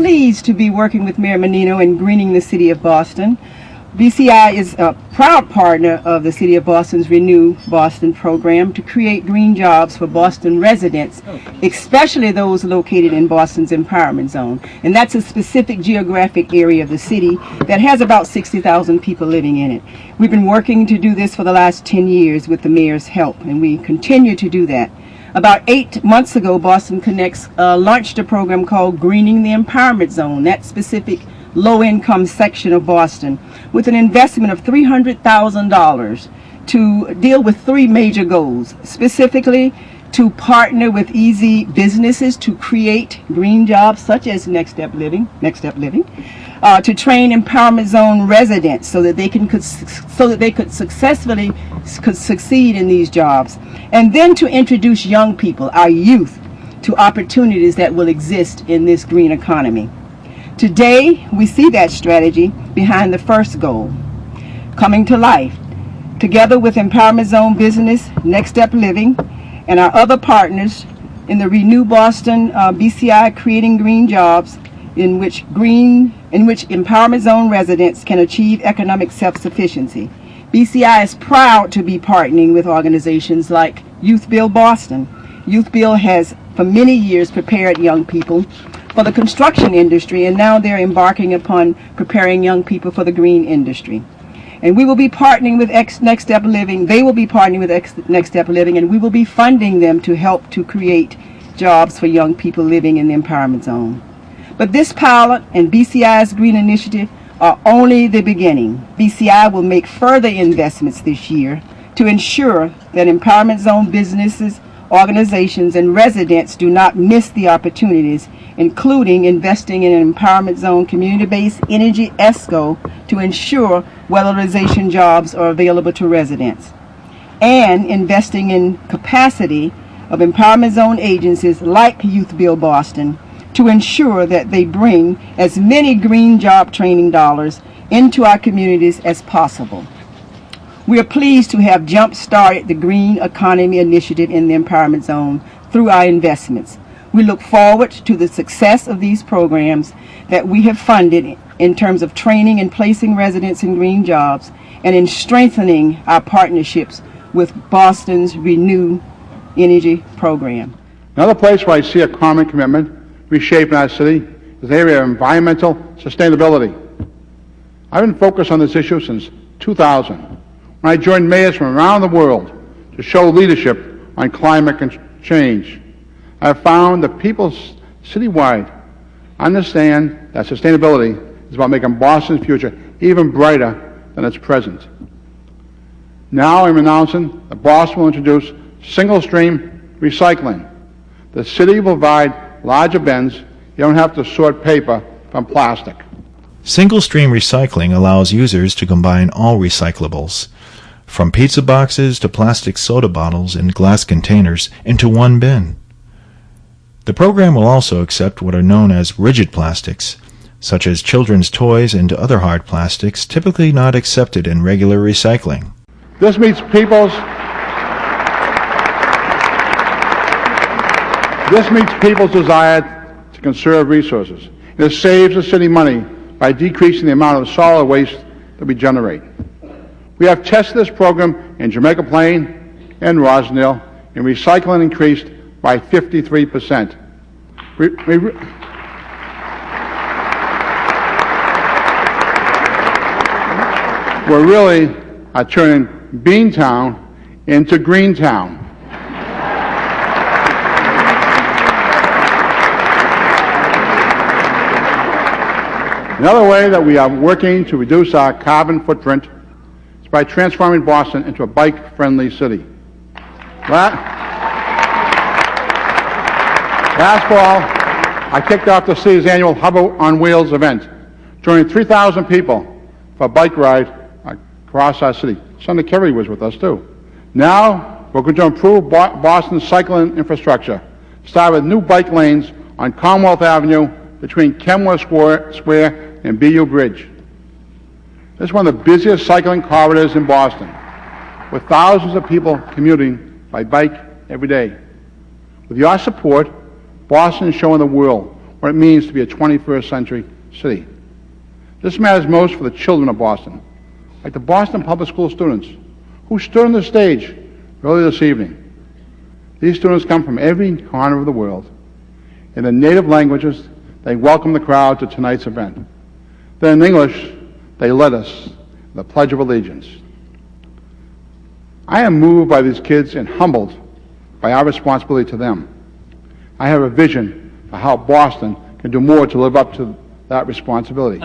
pleased to be working with Mayor Menino in greening the City of Boston. BCI is a proud partner of the City of Boston's Renew Boston program to create green jobs for Boston residents, especially those located in Boston's empowerment zone. And that's a specific geographic area of the city that has about 60,000 people living in it. We've been working to do this for the last 10 years with the mayor's help, and we continue to do that. About 8 months ago, Boston Connects launched a program called Greening the Empowerment Zone, that specific low-income section of Boston, with an investment of $300,000 to deal with 3 major goals. Specifically, to partner with easy businesses to create green jobs such as Next Step Living, to train empowerment zone residents so that they could successfully succeed in these jobs, and then to introduce young people, our youth, to opportunities that will exist in this green economy. Today, we see that strategy behind the first goal coming to life. Together with Empowerment Zone Business, Next Step Living, and our other partners in the Renew Boston BCI Creating Green Jobs, in which Empowerment Zone residents can achieve economic self-sufficiency. BCI is proud to be partnering with organizations like Youth Build Boston. Youth Build has for many years prepared young people for the construction industry, and now they're embarking upon preparing young people for the green industry. And we will be partnering with Next Step Living. They will be partnering with Next Step Living, and we will be funding them to help to create jobs for young people living in the empowerment zone. But this pilot and BCI's Green Initiative are only the beginning. BCI will make further investments this year to ensure that empowerment zone businesses, organizations, and residents do not miss the opportunities, including investing in an empowerment zone community-based energy ESCO to ensure weatherization jobs are available to residents, and investing in capacity of empowerment zone agencies like Youth Build Boston to ensure that they bring as many green job training dollars into our communities as possible. We are pleased to have jump-started the Green Economy Initiative in the Empowerment Zone through our investments. We look forward to the success of these programs that we have funded in terms of training and placing residents in green jobs, and in strengthening our partnerships with Boston's Renew Energy program. Another place where I see a common commitment reshaping our city is the area of environmental sustainability. I've been focused on this issue since 2000, when I joined mayors from around the world to show leadership on climate change. I have found that people citywide understand that sustainability is about making Boston's future even brighter than its present. Now I'm announcing that Boston will introduce single-stream recycling. The city will provide larger bins. You don't have to sort paper from plastic. Single-stream recycling allows users to combine all recyclables, from pizza boxes to plastic soda bottles and glass containers, into one bin. The program will also accept what are known as rigid plastics, such as children's toys and other hard plastics typically not accepted in regular recycling. This meets people's desire to conserve resources. It saves the city money by decreasing the amount of solid waste that we generate. We have tested this program in Jamaica Plain and Rosendale, and recycling increased by 53%. We're really turning Beantown into Greentown. Another way that we are working to reduce our carbon footprint is by transforming Boston into a bike-friendly city. Last fall, I kicked off the city's annual Hub on Wheels event, joining 3,000 people for a bike ride across our city. Senator Kerry was with us too. Now, we're going to improve Boston's cycling infrastructure, start with new bike lanes on Commonwealth Avenue between Kenmore Square and BU Bridge. This is one of the busiest cycling corridors in Boston, with thousands of people commuting by bike every day. With your support, Boston is showing the world what it means to be a 21st century city. This matters most for the children of Boston, like the Boston Public School students who stood on the stage early this evening. These students come from every corner of the world. In their native languages, they welcome the crowd to tonight's event. Then in English, they led us the Pledge of Allegiance. I am moved by these kids and humbled by our responsibility to them. I have a vision for how Boston can do more to live up to that responsibility.